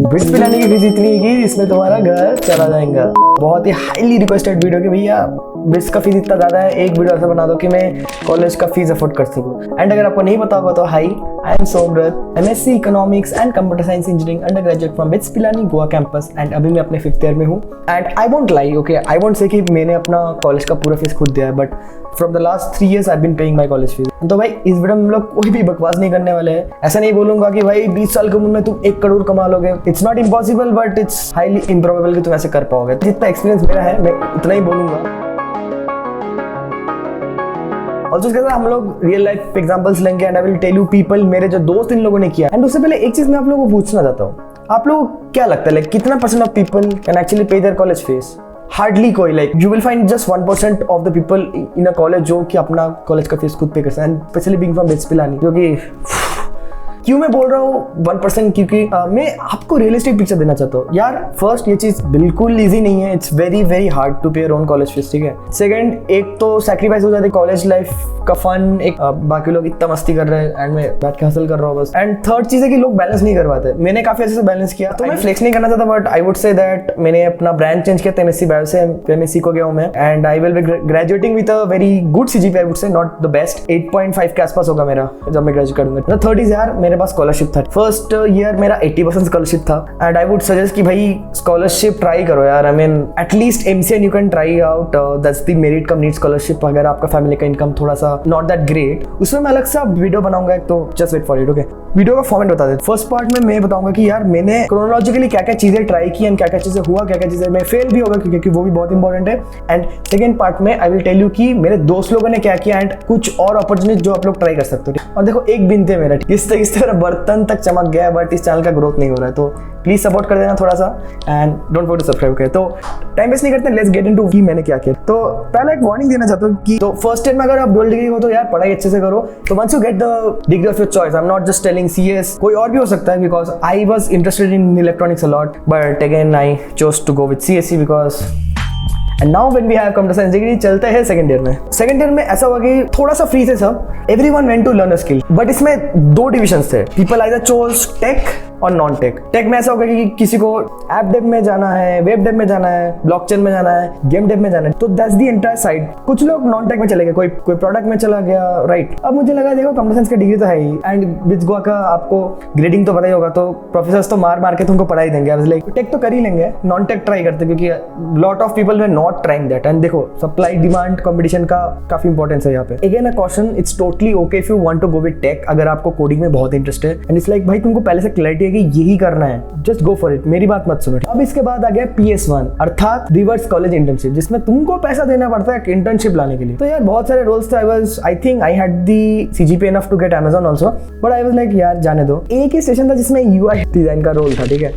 Bits पिलाने की fees इतनी है कि इसमें तुम्हारा घर चला जाएगा। बहुत ही हाईली रिक्वेस्टेड वीडियो कि भैया बिट्स का फीस इतना ज़्यादा है, एक वीडियो ऐसा बना दो कि मैं कॉलेज का फीस अफोर्ड कर सकूँ। एंड अगर आपको नहीं पता होगा तो hi, I am Somrath, MSc economics and computer science engineering undergraduate from BITS Pilani Goa campus. And अभी मैं अपने 5th ईयर में हूँ। And I won't lie, okay, I won't say कि मैंने अपना कॉलेज का पूरा फीस खुद दिया है, but from the last 3 years I been paying my college fees. तो भाई इस वीडियो में हम लोग कोई भी बकवास नहीं करने वाले हैं। ऐसा नहीं बोलूंगा कि भाई 20 साल की उम्र में तुम 1 करोड़ कमा लोगे। It's not impossible but it's highly improbable कि तुम ऐसे कर पाओगे। जितना एक्सपीरियंस मेरा है मैं इतना ही बोलूंगा। ऑल्सो इसके साथ हम लोग रियल लाइफ एग्जांपल्स लेंगे and I will tell you people, मेरे जो दोस्त इन लोगों ने किया। एंड उससे पहले एक चीज मैं आप लोगों को पूछना चाहता हूँ, आप लोगों को क्या लगता है लाइक कितना % ऑफ पीपल कैन एक्चुअली पे देयर कॉलेज फीस? हार्डली कोई, like you will find just 1% of the people in a college जो कि अपना कॉलेज का फीस खुद पे करते हैं। And specially being from BITS Pilani, क्योंकि क्यों मैं बोल रहा हूँ 1%, क्योंकि मैं आपको रियलिस्टिक पिक्चर देना चाहता हूँ। यार फर्स्ट ये चीज़ बिल्कुल ईजी नहीं है, it's very very hard to pay your own college fees, ठीक है। सेकंड, एक तो सैक्रिफाइस हो जाती है कॉलेज लाइफ का फन, एक बाकी लोग इतना मस्ती कर रहे हैं एंड मैं बैठ के हासिल कर रहा हूँ बस। एंड थर्ड चीज़ है कि लोग बैलेंस नहीं कर पाते। मैंने काफ़ी अच्छे से बैलेंस किया, तो मैं फ्लेक्स नहीं करना चाहता but I would say that मैंने अपना ब्रांच चेंज किया था MSc बायो से MSc को गया हूँ मैं। And I will be graduating with a very good CGPA, I would से नॉट द बेस्ट, 8.5 के आसपास होगा मेरा जब मैं ग्रेजुएट करूँगा। थर्ड इज यार मेरे पास स्कॉलरशिप था। फर्स्ट ईयर मेरा 80% स्कॉलरशिप था एंड आई वुड सजेस्ट कि भाई स्कॉलरशिप ट्राई करो यार। I mean at least MCN you can try out, that's the merit come need scholarship. अगर आपका फैमिली का इनकम थोड़ा सा नॉट दैट ग्रेट, उसमें मैं अलग सा वीडियो बनाऊंगा एक, तो just wait for it, okay. Video का फॉर्मेट बता दे। फर्स्ट पार्ट में मैं बताऊंगा कि यार मैंने क्रोनोलॉजिकली क्या क्या चीजें ट्राई की एंड क्या क्या चीजें हुआ, क्या क्या चीजें मैं फेल भी होगा क्योंकि वो भी बहुत इंपॉर्टेंट है। एंड सेकंड पार्ट में आई विल टेल यू कि मेरे दोस्त लोगों ने क्या किया एंड कुछ और अपॉर्चुनिटी जो आप लोग ट्राई कर सकते हो। और देखो एक बिन थे मेरा, इस तरह बर्तन तक चमक गया बट इस चैनल का ग्रोथ नहीं हो रहा है, तो प्लीज सपोर्ट कर देना थोड़ा सा and don't forget to subscribe. Okay, तो टाइम वेस्ट नहीं करते, लेट्स गेट इनटू कि मैंने क्या किया। तो पहला एक वार्निंग देना चाहता हूँ कि तो फर्स्ट ईयर में अगर आप डुअल डिग्री हो तो यार पढ़ाई अच्छे से करो। तो once you get the degree of your choice, I am not just telling CS, कोई और भी हो सकता है, because I was interested in electronics a lot but again I chose to go with CSE because. And now when we have computer science degree, चलते हैं second year में। Second year में ऐसा हुआ कि थोड़ा सा फ्री थे सब, everyone went to learn a skill, but इसमें 2 डिविजन्स थे। पीपल आइदर चोज टेक और नॉन टेक। टेक में ऐसा होगा कि किसी को ऐप डेव में जाना है, वेब डेव में जाना है, ब्लॉकचेन में जाना है, गेम डेव में जाना है, तो दैट्स द एंटायर साइड। कुछ लोग नॉन टेक में चले गए, कोई प्रोडक्ट में चला गया, राइट। अब मुझे लगा देखो कंप्यूटर साइंस का डिग्री तो है ही एंड बिट्स गोवा का आपको ग्रेडिंग तो पता ही होगा, तो प्रोफेसर्स तो मार के तुमको पढ़ाई देंगे। आई वाज लाइक टेक तो कर ही लेंगे, नॉन टेक ट्राई करते, क्योंकि lot of people were not trying that. And देखो सप्लाई डिमांड कंपटीशन का काफी इंपॉर्टेंस है यहाँ पे। Again a question, it's totally okay if you want to go with tech, अगर आपको कोडिंग में बहुत इंटरेस्ट है एंड इट्स लाइक भाई तुमको पहले से क्लैरिटी है कि यही करना है, जस्ट गो फॉर इट, मेरी बात मत सुनो। अब इसके बाद आ गया PS1 अर्थात रिवर्स कॉलेज इंटर्नशिप, जिसमें तुमको पैसा देना पड़ता है इंटर्नशिप लाने के लिए। तो यार बहुत सारे रोल्स थे। I think I had the CGPA enough to get Amazon also, but I was like यार जाने दो। एक ही स्टेशन था जिसमें UI डिजाइन का रोल था, ठीक है।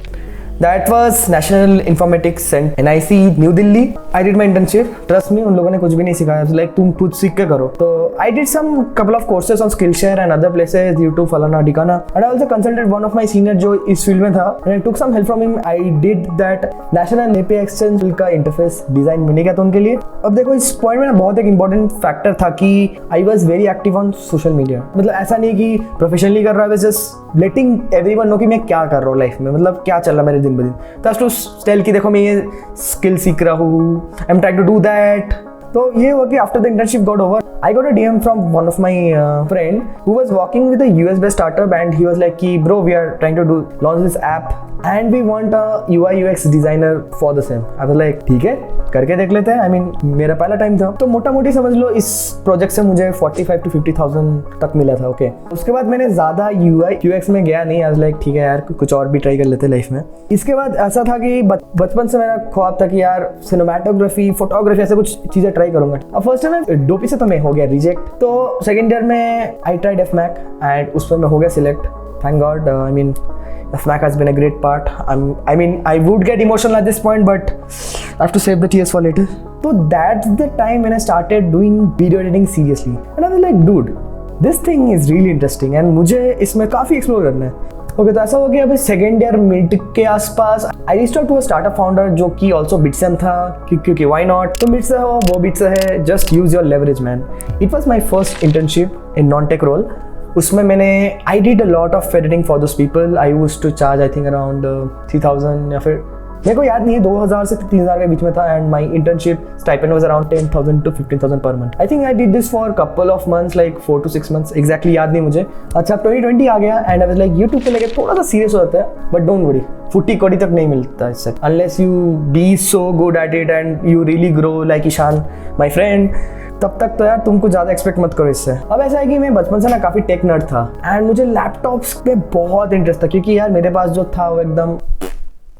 That was National Informatics and NIC New Delhi. I did my internship. Trust me, उन लोगों ने कुछ भी नहीं सिखाया, like तुम खुद सीख के करो। तो I did some couple of courses on Skillshare and other places, YouTube, फलाना ढिकाना। And I also consulted one of my senior जो इस फील्ड में था, and I took some help from him. I did that National API Exchange का interface design बने गया था उनके लिए। अब देखो इस पॉइंट में बहुत एक इंपॉर्टेंट फैक्टर था कि I was very active on social media। मतलब ऐसा नहीं कि प्रोफेशनली कर रहा है, just letting everyone know कि मैं क्या कर रहा हूँ लाइफ में, मतलब क्या चल रहा है मेरे दिन ब दिन। Just to tell कि देखो मैं ये स्किल सीख रहा हूँ, I am trying to do that. तो ये हुआ कि after the internship got over, I got a DM from one of my friend who was working with a US based startup and he was like कि bro we are trying to launch this app and we want a UI UX designer for the same। I was like ठीक है करके देख लेते हैं। I mean मेरा पहला time था, तो मोटा मोटी समझ लो इस प्रोजेक्ट से मुझे 45,000 to 50,000 तक मिला था, ओके। उसके बाद मैंने ज्यादा UI UX में गया नहीं। I was like ठीक है यार कुछ और भी ट्राई कर लेते लाइफ में। इसके बाद ऐसा था कि बचपन से मेरा ख्वाब था कि यार सिनेमेटोग्राफी, फोटोग्राफी ऐसे कुछ चीजें ट्राई करूंगा। अब फर्स्ट ईयर में डोपी से तो मैं हो गया रिजेक्ट, तो सेकंड ईयर में आई ट्राइड FMAC एंड उस पर मैं हो गया select, thank God. I mean FMAC has been a great part. I mean I would get emotional at this point but I have to save the tears for later. So that's the time when I started doing video editing seriously and I was like dude this thing is really interesting and मुझे इसमें काफ़ी explore करना है। Okay, तो ऐसा हो गया अभी सेकेंड ईयर मिड के आसपास I reached out to a startup founder जो कि ऑल्सो बिट्सन था, क्योंकि वाई नॉट, तुम बिट्स से हो वो बिट्स से है, just use your leverage man. It was my first internship in non tech role. उसमें मैंने I did a lot of editing for those people. I used to charge I think around 3000 या फिर मेरे को याद नहीं है, 2000 से 3000 के बीच में था। And my internship stipend was around 10,000 to 15,000 per month. I think I did this for couple of months, like 4 to 6 months, exactly याद नहीं मुझे। अच्छा 2020 आ गया and I was like YouTube पे लेके थोड़ा सा सीरियस हो जाता है, बट डोंट वरी, फुट्टी कौड़ी तक नहीं मिलता इससे, unless you be so good at it and you really grow like Ishaan my friend. तब तक तो यार तुम कुछ ज़्यादा एक्सपेक्ट मत करो इससे। अब ऐसा है कि मैं बचपन से ना काफ़ी टेक नर्ड था एंड मुझे लैपटॉप्स पे बहुत इंटरेस्ट था, क्योंकि यार मेरे पास जो था वो एकदम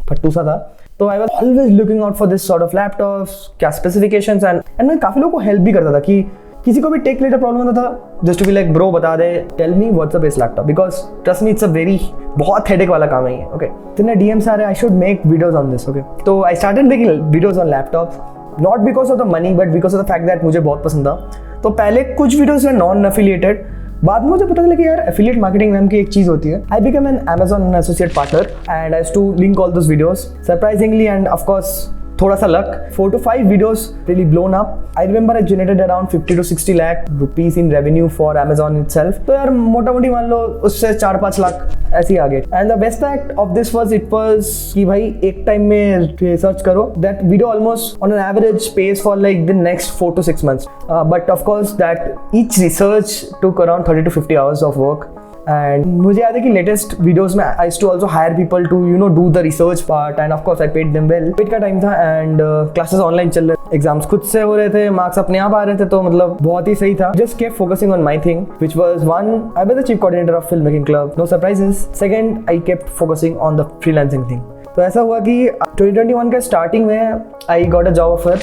फट्टू सा था। तो I was always looking out for this sort of laptops, क्या स्पेसिफिकेशंस एंड मैं काफ़ी लोगों को हेल्प भी करता था कि किसी को भी टेक रिलेटेड प्रॉब्लम होता था, just to be like bro बता दे, tell me what's the best laptop, because trust me it's a very बहुत हेडेक वाला काम है ये। ओके इतने डीएम्स आ रहे, I should make videos on this. Okay तो I started making videos on laptops, not because of the money but because of the fact that मुझे बहुत पसंद था। तो पहले कुछ वीडियोज में नॉन एफिलिएटेड, बाद में मुझे पता चला कि यार एफिलिएट मार्केटिंग नाम की एक चीज होती है। I become an Amazon associate partner and I used to link all those videos surprisingly and of course थोड़ा सा luck, 4 to 5 videos really blown up. I remember I generated around 50 to 60 lakh rupees in revenue for Amazon itself. तो यार मोटा मोटी मान लो उससे 4-5 लाख ऐसे ही आ गए। And the best fact of this was it was कि भाई एक टाइम में रिसर्च करो, that video almost on an average pays for like the next 4 to 6 months. But of course that each research took around 30 to 50 hours of work. And मुझे याद है कि latest videos में I used to also hire people to you know do the research part and of course I paid them well. Paid का time था and classes online चल रहे, exams खुद से हो रहे थे, मार्क्स अपने आप आ रहे थे, तो मतलब बहुत ही सही था। Just kept focusing on my thing which was one, I was the chief coordinator of film making club, no surprises. Second I kept focusing on the freelancing thing. तो ऐसा हुआ कि 2021 के स्टार्टिंग में I got a job offer,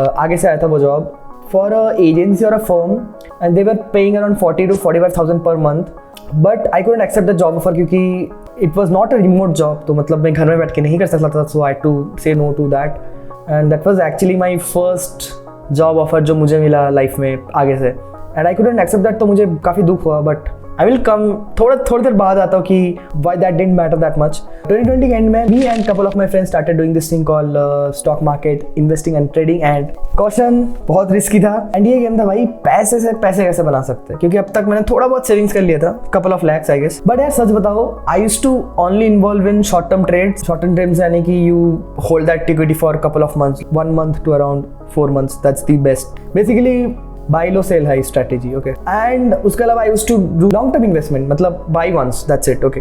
आगे से आया था वो जॉब फॉर अ एजेंसी और a firm and they were paying around 40 to 45,000 पर month, but I couldn't accept the job offer क्योंकि it was not a remote job, तो मतलब मैं घर में बैठ के नहीं कर सकता था, so I to say no to that and that was actually my first job offer जो मुझे मिला लाइफ में आगे से, and I couldn't accept that. तो मुझे काफ़ी दुख हुआ, बट आई विल कम थोड़ी देर बाद आता हूँ कि why that didn't matter that much. 2020 के एंड में me and couple of my friends started doing this thing called stock market, investing and trading and caution बहुत रिस्की था। एंड ये गेम था भाई पैसे से पैसे कैसे बना सकते हैं, क्योंकि अब तक मैंने थोड़ा बहुत सेविंग्स कर लिया था, couple of lakhs I guess. But यार सच बताओ, I used to only involve in short term trades. Short term trades यानी कि you hold that equity for couple of months, 1 month to around 4 months, that's the best. Basically buy low sell high strategy. Okay and उसके अलावा I used to do long term investment, मतलब buy once, that's it. Okay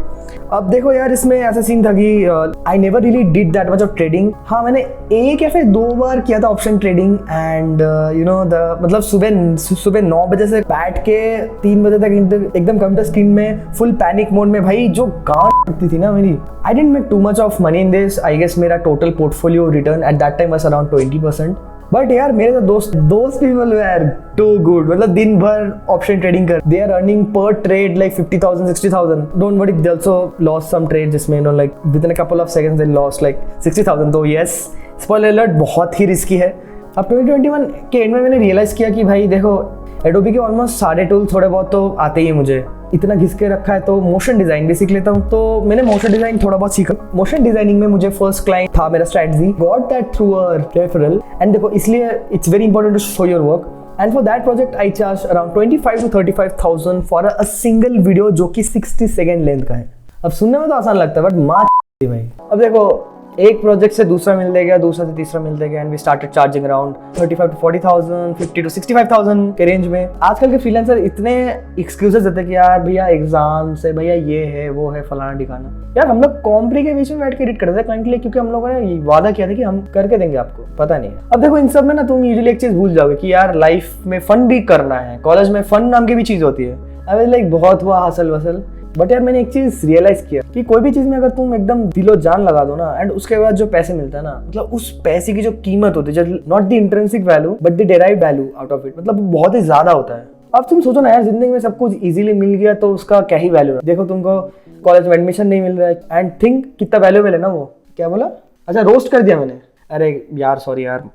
अब देखो यार इसमें ऐसा scene था कि I never really did that much of trading. हाँ मैंने 1 या फिर 2 बार किया था option trading and you know the मतलब सुबह 9 बजे से बैठ के 3 बजे तक एकदम कंप्यूटर स्क्रीन में फुल पैनिक मोड में, भाई जो गांड उठती थी ना मेरी। I didn't make too much of money in this, I guess मेरा total portfolio return at that time was around 20%। But यार मेरे जो दोस्त पीपल वेर टू गुड, मतलब दिन भर ऑप्शन ट्रेडिंग कर, they are earning per trade like 50,000 60,000। Don't worry, they also lost some trade जिसमें you know like within a couple of seconds they lost like 60,000। तो yes, spoiler alert, बहुत ही risky है। अब 2021 के end में मैंने realise किया कि भाई देखो एडोबी के ऑलमोस्ट सारे टूल थोड़े बहुत तो आते ही हैं मुझे, इतना घिस के रखा है, तो मोशन डिजाइन भी सीख लेता हूँ। तो मैंने मोशन डिजाइन थोड़ा बहुत सीखा। मोशन डिजाइनिंग में मुझे फर्स्ट क्लाइंट था मेरा strategy, got that through a referral. And देखो इसलिए it's very important to show your work, and for that project I charge around 25,000 to 35,000 for a single video जो कि 60 सेकेंड लेंथ का है। अब सुनने में तो आसान लगता है बट माँ भाई। अब देखो एक प्रोजेक्ट से दूसरा मिल देगा, दूसरा से तीसरा मिल देगा, and we started charging around 35,000 to 40,000, 50,000 to 65,000 के रेंज में। आजकल के फ्रीलांसर इतने एक्सक्यूजेस देते हैं कि यार भैया एग्जाम से, भैया ये है वो है फलाना ठिकाना। यार हम लोग कॉम्प्री के बीच में बैठ के एडिट करते थे क्लाइंट के लिए, क्योंकि हम लोगों ने वादा किया था कि हम करके देंगे आपको, पता नहीं है। अब देखो इन सब में ना तुम यूजुअली एक चीज भूल जाओगे कि यार लाइफ में फन भी करना है, कॉलेज में फन नाम की भी चीज होती है। अब लाइक बहुत हुआ हसल वसल, बट यार मैंने एक चीज रियलाइज किया कि कोई भी चीज में अगर तुम एकदम दिलो जान लगा दो ना, एंड उसके बाद जो पैसे मिलता है ना, मतलब उस पैसे की जो कीमत होती है, not the intrinsic value but the derived value out of it, मतलब बहुत ही ज्यादा होता है। अब तुम सोचो ना यार, जिंदगी में सब कुछ इजीली मिल गया तो उसका क्या ही वैल्यू है। देखो तुमको कॉलेज में एडमिशन नहीं मिल रहा है एंड थिंक कितना वैल्यूएबल है ना वो। क्या बोला? अच्छा रोस्ट कर दिया मैंने, अरे यार सॉरी यार।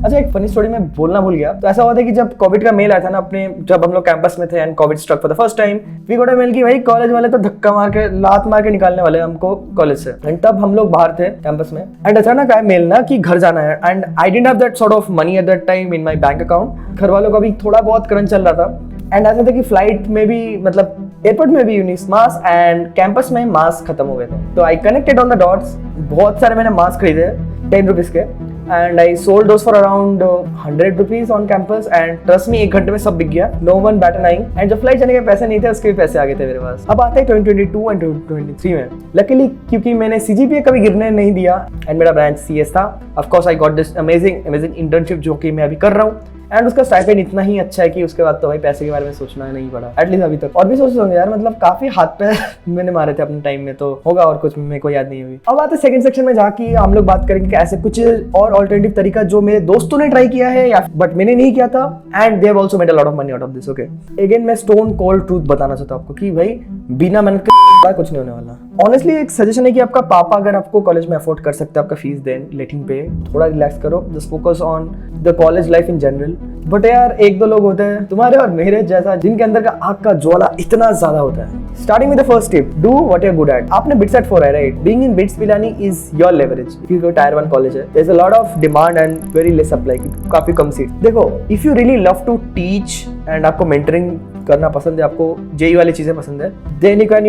अच्छा एक फनी स्टोरी में बोलना भूल गया। तो ऐसा हुआ था कि जब कोविड का मेल आया था ना अपने, जब हम लोग कैंपस में थे and covid struck for the first time, we got a mail कि भाई कॉलेज वाले तो धक्का मार के लात मार के निकालने वाले हमको कॉलेज से। एंड तब हम लोग बाहर थे कैंपस में, एंड अचानक आया मेल ना कि घर जाना है, and I didn't have that sort of money at that time in my bank account. घर वालों का भी थोड़ा बहुत करंट चल रहा था एंड ऐसा था कि फ्लाइट में भी मतलब एयरपोर्ट में भी यूनिस मास्क एंड कैंपस में मास्क खत्म हो गए थे। तो I connected on the dots, बहुत सारे मैंने मास्क खरीदे 10 रुपीज के and I sold those for around 100 rupees on campus and trust me 1 घंटे में सब बिक गया, no one bat an eye. And जब फ्लाइट जाने के पैसे नहीं थे उसके भी पैसे आ गए थे मेरे पास। अब आते हैं 2022 एंड 2023 में। लकीली क्योंकि मैंने सीजीपीए कभी गिरने नहीं दिया एंड मेरा ब्रांच सीएस था, of course I got this amazing internship जो कि मैं अभी कर रहा हूँ एंड उसका स्टाइपेंड इतना ही अच्छा है कि उसके बाद तो भाई पैसे के बारे में सोचना नहीं पड़ा एटलीस्ट अभी तक। और भी सोच होंगे यार, मतलब काफी हाथ पे मैंने मारे थे अपने टाइम में, तो होगा और कुछ मेरे को याद नहीं हुई। अब आते सेकंड सेक्शन में जाके हम लोग बात करेंगे कि ऐसे कुछ और ऑल्टरनेटिव तरीका जो मेरे दोस्तों ने ट्राई किया है या बट मैंने नहीं किया था and they have also made a lot of money out of this. Okay, again मैं स्टोन कोल्ड ट्रूथ बताना चाहता हूँ आपको कि भाई बिना मेहनत के कुछ नहीं होने वाला। ऑनेस्टली एक सजेशन है कि आपका पापा अगर आपको कॉलेज में अफोर्ड कर सकते हैं आपका फीस दें, लेट हिम पे, थोड़ा रिलैक्स करो, just focus on the college life in general. But यार एक दो लोग होते हैं तुम्हारे और मेरे जैसा जिनके अंदर का आग का ज्वाला इतना ज्यादा होता है। Starting with the first tip, do what you are good at. आपने बिट्स एट 4 है right, being in BITS Pilani is your leverage. क्योंकि टायर 1 कॉलेज है, there is a lot of demand and very less supply, काफी कम सीट। देखो if you really love to teach and आपको mentoring करना पसंद है, आपको जेई वाली चीजें पसंद है, then you can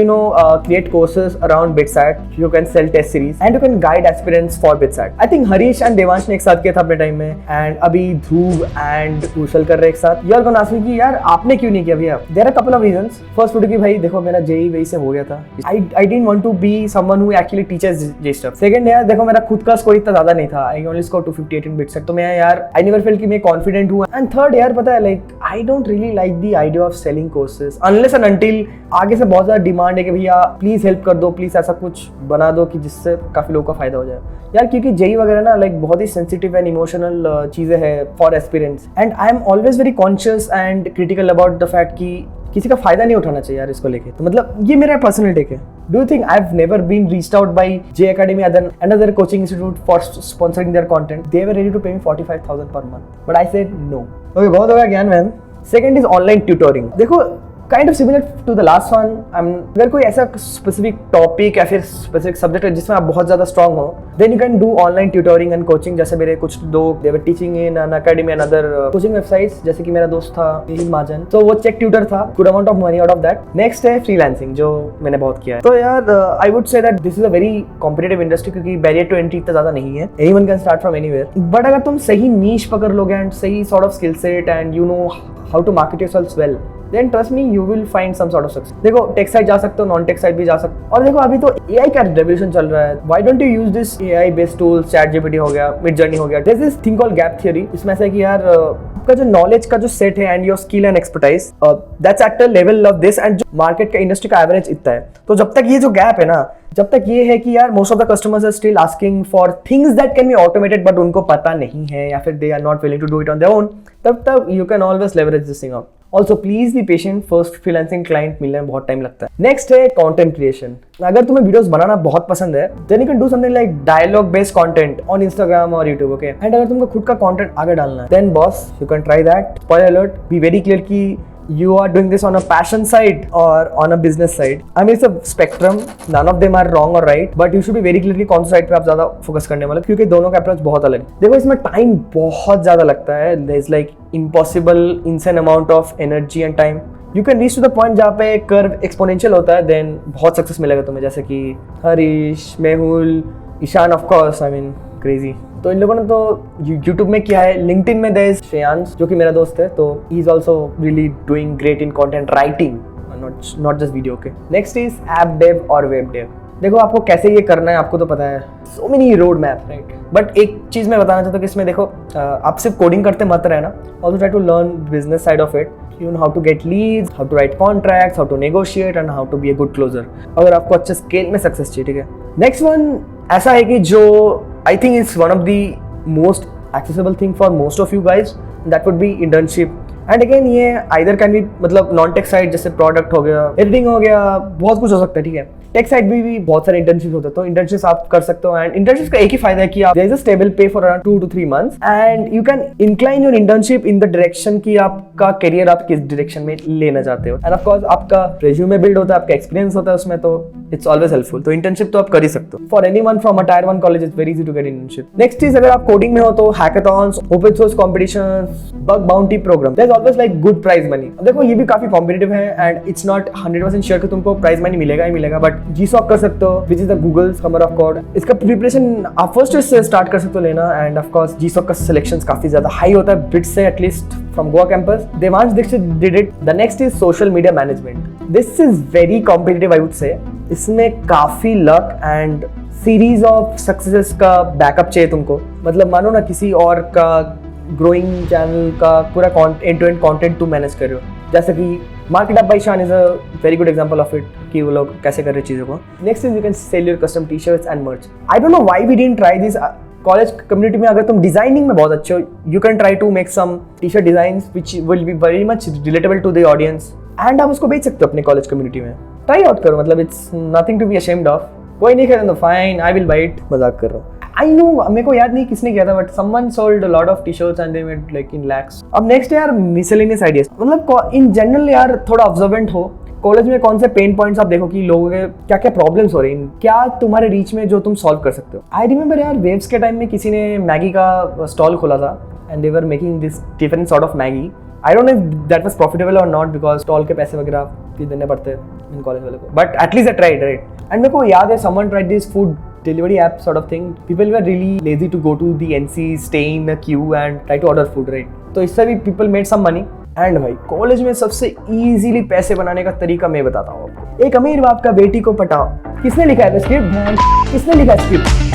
create courses around BITSAT, you can sell test series and you can guide aspirants for BITSAT. I think Harish and Devansh ने एक साथ किया था अपने टाइम में एंड अभी ध्रुव एंड कुशल कर रहे एक साथ। You are gonna ask me कि यार आपने क्यों नहीं किया भैया? There are couple of reasons. First would कि भाई देखो मेरा जेई वही से हो गया था, I didn't want to be someone who actually teaches JEE stuff. Second यार देखो मेरा खुद का स्कोर इतना ज्यादा नहीं था, आई ओनली स्कोर 258 इन बिट्सैट, तो मैं यार आई नेवर फेल्ट कि मैं कॉन्फिडेंट हूं। एंड थर्ड यार पता है like I don't really like the idea of selling courses unless and until आगे से बहुत ज्यादा डिमांड है कि भैया प्लीज हेल्प कर दो, प्लीज ऐसा कुछ बना दो कि जिससे काफी लोगों का फायदा हो जाए यार। क्योंकि जेई वगैरह ना लाइक बहुत ही सेंसिटिव एंड इमोशनल चीजें हैं for aspirants and I am always very conscious and critical about the fact कि किसी का फायदा नहीं उठाना चाहिए यार इसको लेके। तो मतलब ये मेरा पर्सनल टेक है। Do you think I have never been reached out by JEE academy another coaching institute for sponsoring their content? They were ready to pay me 45,000 per month, but I said no. Okay, बहुत हो गया ज्ञान ma'am. Second is online tutoring. देखो kind of similar to the last one. अगर कोई ऐसा specific topic या फिर स्पेसिफिक सब्जेक्ट है जिसमें आप बहुत ज्यादा स्ट्रांग हो, then you can do online tutoring and coaching. जैसे मेरे कुछ लोग they were teaching in an academy and other coaching websites, जैसे कि मेरा दोस्त था निहिल महाजन, तो वो चेक ट्यूटर था, good amount of money out of that. Next है फ्रीलांसिंग, जो मैंने बहुत किया है। तो यार I would say that this is a very competitive industry, क्योंकि बैरियर टू एंट्री इतना ज्यादा नहीं है, anyone can start from anywhere. But अगर तुम सही नीश पकड़ लोगे एंड सही sort of skill set and you know how to market yourself well, then trust me you will find some sort of success। देखो टेक साइड जा सकते हो, नॉन टेक साइड भी जा सकते हो। और देखो अभी तो एआई का रेवोल्यूशन चल रहा है, why don't you use this AI based tools, chat GPT हो गया, मिड जर्नी हो गया। This is thing called gap theory. इसमें ऐसा है कि यार आपका जो नॉलेज का जो सेट है and your skill and expertise that's at the level of this and जो मार्केट का इंडस्ट्री का एवरेज इतना है। तो जब तक ये जो गैप है ना, जब तक ये है कि यार most of the customers are still asking for things that can be automated but उनको पता नहीं है या फिर they are not willing to do it on their own, तब तक you can always leverage this thing out. Also please be patient, first freelancing client मिलने में बहुत टाइम लगता है। नेक्स्ट है कंटेंट क्रिएशन। अगर तुम्हें वीडियोस बनाना बहुत पसंद है, then you can do something like dialogue based content on Instagram और यूट्यूब। ओके, एंड अगर तुमको खुद का कंटेंट आगे डालना है, then boss you can try that. Spoiler alert, be very clear कि you are doing this on a passion side or on a business side. I mean it's a spectrum, none of them are wrong or right, but you should be very clear कि कौन सा side पे आप ज्यादा focus करने वाले, क्योंकि दोनों का अप्रोच बहुत अलग है। देखो इसमें टाइम बहुत ज्यादा लगता है, there is like impossible insane amount of energy and time. You can reach to the point जहाँ पे कर्व एक्सपोनेंशियल होता है, then बहुत सक्सेस मिलेगा तुम्हें, जैसे कि Harish, Mehul, Ishaan, of course, I mean crazy. तो इन लोगों ने तो यूट्यूब में किया है। लिंक्डइन में देयर इज श्रेयांश जो कि मेरा दोस्त है, तो he is also really doing great in content writing, not just video. के नेक्स्ट इज ऐप डेव और वेब डेव। देखो आपको कैसे ये करना है आपको तो पता है, so many road map right. But एक चीज मैं बताना चाहता हूँ कि इसमें देखो आप सिर्फ कोडिंग करते मत रहना, also try to learn business side of it, you know how to get leads, how to write contracts, how to negotiate and how to be a good closer, अगर आपको अच्छे स्केल में सक्सेस चाहिए। ठीक है, नेक्स्ट वन ऐसा है कि जो I think is one of the most accessible thing for most of you guys, that would be internship. And again ये आइदर कैन बी मतलब नॉन टेक साइड, जैसे प्रोडक्ट हो गया, एडिटिंग हो गया, बहुत कुछ हो सकता है। ठीक है, टेक साइड भी बहुत सारे इंटर्नशिप होते हैं, तो इंटर्नशिप आप कर सकते हो। एंड इंटर्नशिप का एक ही फायदा है कि आप देयर इज अ स्टेबल पे for around 2 to 3 months and you can incline your internship in the direction कि आपका करियर आप किस डायरेक्शन में लेना चाहते हो। एंड ऑफ कोर्स आपका रिज्यूमे बिल्ड होता है, आपका एक्सपीरियंस होता है उसमें, तो इट्स ऑलवेज हेल्पफुल। तो इंटर्नशिप तो आप कर ही सकते हो। For anyone from a tier 1 college it's very easy to get internship. Next is अगर आप कोडिंग में हो तो hackathons, open source competitions, bug bounty program, there is always like good prize money. देखो ये भी काफी कॉम्पिटिटिव है एंड इट्स नॉट 100% श्योर कि तुमको प्राइज मनी मिलेगा ही मिलेगा, बट GSOC कर सकते हो, which is the Google summer of code. इसका प्रिपरेशन आप फर्स्ट से स्टार्ट कर सकते हो लेना। एंड ऑफ कोर्स GSOC का सिलेक्शन काफी ज्यादा हाई होता है ब्रिट से, at least from Goa campus. Devansh Dikshit did it. The next is social media management. This is very competitive I would say. इसमें काफी luck and series of success का बैकअप चाहिए तुमको। मतलब मानो ना किसी और का ग्रोइंग चैनल का पूरा एंड टू एंड कंटेंट तुम मैनेज कर रहे हो, जैसे कि market up by Shaan is a very good example of it कि वो लोग कैसे कर रहे चीज़ों को। Next is you can sell your custom t-shirts and merch. I don't know why we didn't try this. College community में अगर तुम डिजाइनिंग में बहुत अच्छे हो, you can try to make some t-shirt designs which will be very much relatable to the audience and आप उसको बेच सकते हो अपने कॉलेज कम्युनिटी में। ट्राई आउट करो, मतलब it's nothing to be ashamed of. कोई नहीं खरीदो, fine, I will buy it. मजाक कर रहा हूँ। आई नो, मेरे को याद नहीं किसने किया था, but someone sold a lot of t-shirts and they made like in lakhs. अब नेक्स्ट यार मिसलेनियस आइडियाज, मतलब इन जनरल यार थोड़ा ऑब्जर्वेंट हो। कॉलेज में कौन से पेन पॉइंट्स आप देखो कि लोगों के क्या क्या प्रॉब्लम्स हो रही हैं, क्या तुम्हारे रीच में जो तुम सॉल्व कर सकते हो। आई रिमेंबर यार वेव्स के टाइम में किसी ने मैगी का स्टॉल खोला था and they were making this different sort of Maggi. I don't know if that was profitable और नॉट बिकॉज स्टॉल के पैसे वगैरह भी देने पड़ते हैं इन कॉलेज वाले को, but at least I tried, right. And मेरे को याद है someone tried this food delivery app sort of thing. People were really lazy to go to the NC, stay in a queue and try to order food, right? तो इससे भी people made some money. And भाई college में सबसे easily पैसे बनाने का तरीका मैं बताता हूँ आपको। एक अमीर बाप का बेटी को पटाओ। किसने लिखा है स्क्रिप्ट? किसने लिखा है स्क्रिप्ट?